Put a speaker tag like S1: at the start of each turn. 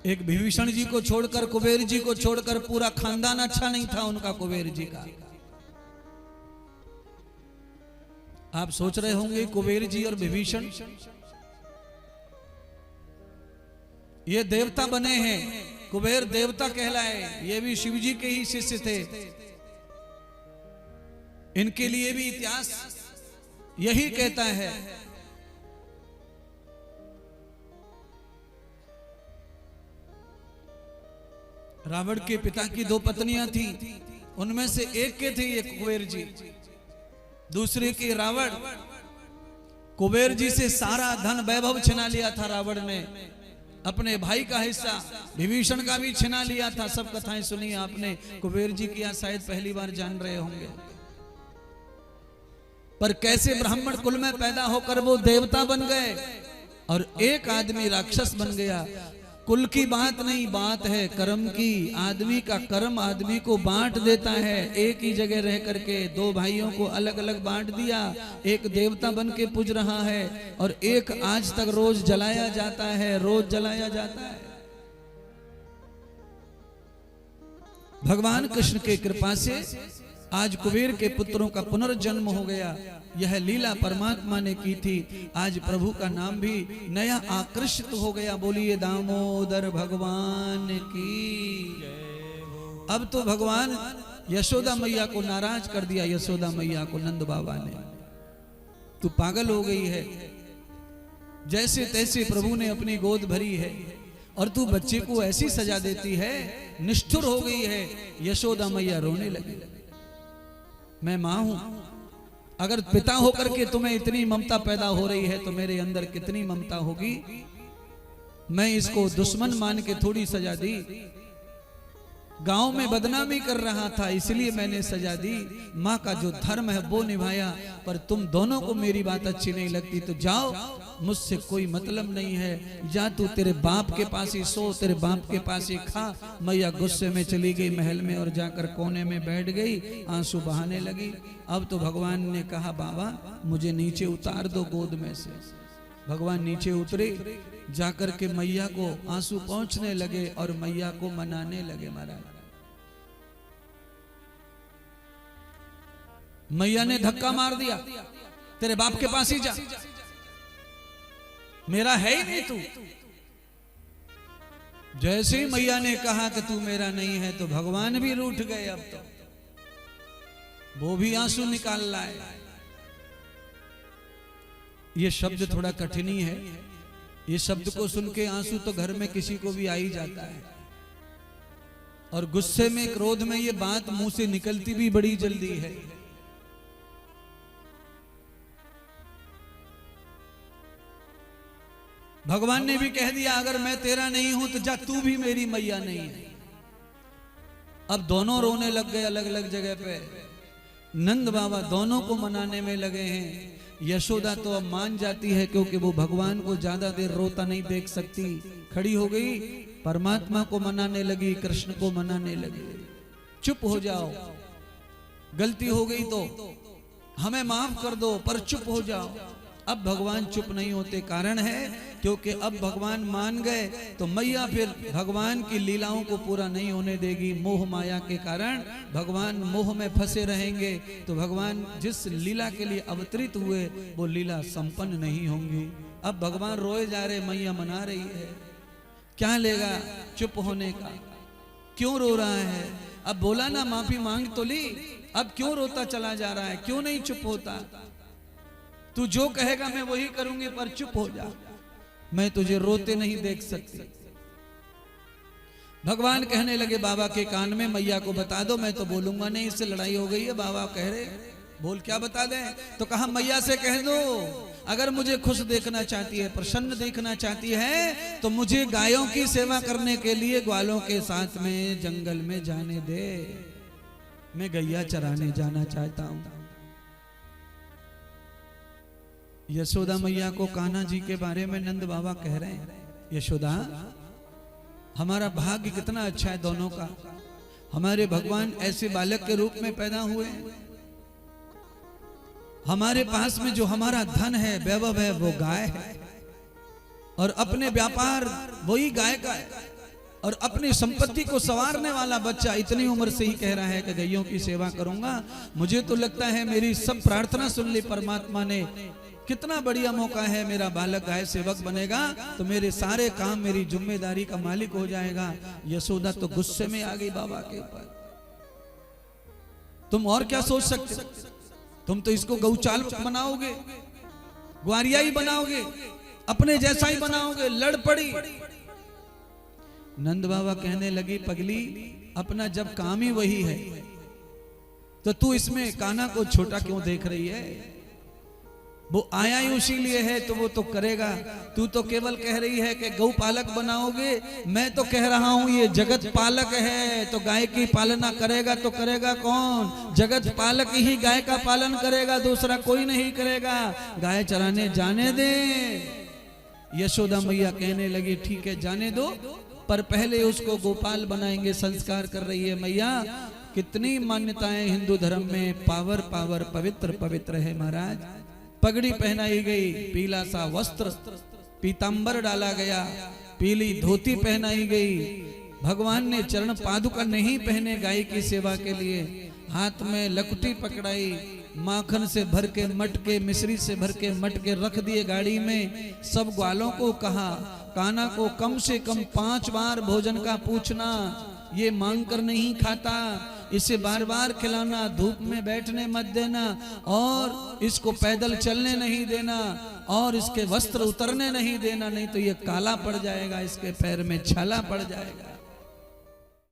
S1: एक विभीषण जी को छोड़कर, कुबेर जी को छोड़कर पूरा खानदान अच्छा नहीं था उनका, कुबेर जी का। आप सोच रहे होंगे कुबेर जी और विभीषण ये देवता बने हैं, कुबेर देवता कहलाए, ये भी शिव जी के ही शिष्य थे। इनके लिए भी इतिहास यही कहता है। रावण के पिता की 2 पत्नियां थी, उनमें से एक के थे ये कुबेर जी, दूसरे के रावण। कुबेर जी से सारा धन वैभव छिना लिया था रावण ने, अपने भाई का हिस्सा विभीषण का भी छिना लिया था। सब कथाएं सुनी आपने, कुबेर जी की आज शायद पहली बार जान रहे होंगे। पर कैसे ब्राह्मण कुल में पैदा होकर वो देवता बन गए और एक आदमी राक्षस बन गया। कुल की बात नहीं, बात है कर्म की। आदमी का कर्म आदमी को बांट देता है। एक ही जगह रह करके 2 भाइयों को अलग अलग बांट दिया। एक देवता बन के पूज रहा है और एक आज तक रोज जलाया जाता है, रोज जलाया जाता है। भगवान कृष्ण के कृपा से आज कुबेर के पुत्रों का पुनर्जन्म हो गया। यह लीला परमात्मा ने की थी। आज प्रभु का नाम भी नया आकृष्ट हो गया। बोलिए दामोदर भगवान की। अब तो भगवान यशोदा मैया को नाराज कर दिया। यशोदा मैया को नंद बाबा ने, तू पागल हो गई है, जैसे तैसे प्रभु ने अपनी गोद भरी है और तू बच्चे को ऐसी सजा देती है, निष्ठुर हो गई है। यशोदा मैया रोने लगी। मैं मां हूं, अगर पिता होकर के तुम्हें इतनी ममता पैदा हो रही है तो मेरे अंदर कितनी ममता होगी। मैं इसको दुश्मन मान के थोड़ी सजा दी, गांव में बदनामी कर रहा था इसलिए मैंने सजा दी। माँ का जो धर्म है वो निभाया। पर तुम दोनों को मेरी बात अच्छी नहीं लगती तो जाओ, मुझसे कोई मतलब नहीं है। जा तू तेरे बाप के पास ही सो, तेरे बाप के पास ही खा। मैया गुस्से में चली गई महल में और जाकर कोने में बैठ गई, आंसू बहाने लगी। अब तो भगवान ने कहा बाबा मुझे नीचे उतार दो गोद में से। भगवान नीचे उतरे, जाकर के मैया को आंसू पहुंचने लगे और मैया को मनाने लगे। महाराज मैया ने धक्का मार दिया, तेरे बाप के पास ही जा, मेरा है ही नहीं तू। जैसे ही मैया ने कहा कि तू मेरा नहीं है तो भगवान भी रूठ गए। अब तो वो भी आंसू निकाल लाए। ये शब्द थोड़ा कठिन ही है। ये शब्द को सुन के आंसू तो घर में किसी को भी आ ही जाता है, और गुस्से में क्रोध में ये बात मुंह से निकलती भी बड़ी जल्दी है। भगवान ने भी कह दिया अगर मैं तेरा नहीं हूं तो जा, तू भी मेरी मैया नहीं है। अब दोनों रोने लग गए अलग अलग जगह पे। नंद बाबा दोनों को मनाने में लगे हैं। यशोदा तो अब मान जाती है क्योंकि वो भगवान को ज्यादा देर रोता नहीं देख सकती। खड़ी हो गई, परमात्मा को मनाने लगी, कृष्ण को मनाने लगी। चुप हो जाओ, गलती हो गई तो हमें माफ कर दो, पर चुप हो जाओ। अब भगवान चुप नहीं होते, कारण है क्योंकि अब भगवान मान गए तो मैया फिर भगवान की लीलाओं को पूरा नहीं होने देगी। मोह माया के कारण भगवान मोह में फंसे रहेंगे तो भगवान जिस लीला के लिए अवतरित हुए वो लीला संपन्न नहीं होंगी। अब भगवान रोए जा रहे, मैया मना रही है। क्या लेगा चुप होने का, क्यों रो रहा है? अब बोला ना माफी मांग तो ली, अब क्यों रोता चला जा रहा है, क्यों नहीं चुप होता? तू जो कहेगा मैं वही करूंगी, पर चुप हो जा, मैं तुझे रोते नहीं देख सकती। भगवान कहने लगे बाबा के कान में, मैया को बता दो, मैं तो बोलूंगा नहीं, इससे लड़ाई हो गई है। बाबा कह रहे बोल, क्या बता दें? तो कहा मैया से कह दो अगर मुझे खुश देखना चाहती है, प्रसन्न देखना चाहती है तो मुझे गायों की सेवा करने के लिए ग्वालों के साथ में जंगल में जाने दे। मैं गैया चराने जाना चाहता हूं। यशोदा मैया को कान्हा जी के बारे में नंद बाबा कह रहे हैं, यशोदा हमारा भाग्य कितना अच्छा है दोनों का। हमारे भगवान ऐसे बालक के रूप में पैदा हुए। हमारे पास में जो हमारा धन है, वैभव है, वो गाय है और अपने व्यापार वही गाय का है। और अपनी संपत्ति को संवारने वाला बच्चा इतनी उम्र से ही कह रहा है कि गैयों की सेवा करूंगा। मुझे तो लगता है मेरी सब प्रार्थना सुन ली परमात्मा ने, कितना बढ़िया मौका है, मेरा बालक गाय सेवक बनेगा तो मेरे सारे काम, मेरी जिम्मेदारी का मालिक हो जाएगा। यशोदा तो गुस्से में आ गई बाबा के ऊपर। तुम और क्या सोच सकते, तुम तो इसको गौचाल बनाओगे, ग्वारिया ही बनाओगे, अपने जैसा ही बनाओगे। लड़ पड़ी। नंद बाबा कहने लगी, पगली अपना जब काम ही वही है तो तू इसमें कान्हा को छोटा क्यों देख रही है? वो आया ही उसी लिए है तो वो तो करेगा। तू तो केवल कह रही है कि गौ पालक बनाओगे, मैं तो कह रहा हूं ये जगत पालक है, तो गाय की पालना करेगा तो करेगा कौन? जगत पालक ही गाय का पालन करेगा, दूसरा कोई नहीं करेगा। गाय चराने जाने दे। यशोदा मैया कहने लगी, ठीक है जाने दो, पर पहले उसको गोपाल बनाएंगे, संस्कार कर रही है मैया। कितनी मान्यताएं हिंदू धर्म में, पावर पावर, पवित्र पवित्र है महाराज। पगड़ी पहनाई गई, पीला सा वस्त्र, पीतांबर डाला गया, पीली धोती पहनाई गई। भगवान ने चरण पादुका नहीं पहने गाय की सेवा के लिए, हाथ में लकुटी पकड़ाई, माखन से भर के मटके, मिश्री से भर के मटके रख दिए गाड़ी में। सब ग्वालों को कहा, कान्हा को कम से कम 5 बार भोजन का पूछना, ये मांग कर नहीं खाता, इसे बार बार खिलाना, धूप में बैठने मत देना, और इसको पैदल चलने नहीं देना, और इसके वस्त्र उतरने नहीं देना, नहीं तो ये काला पड़ जाएगा, इसके पैर में छाला पड़ जाएगा।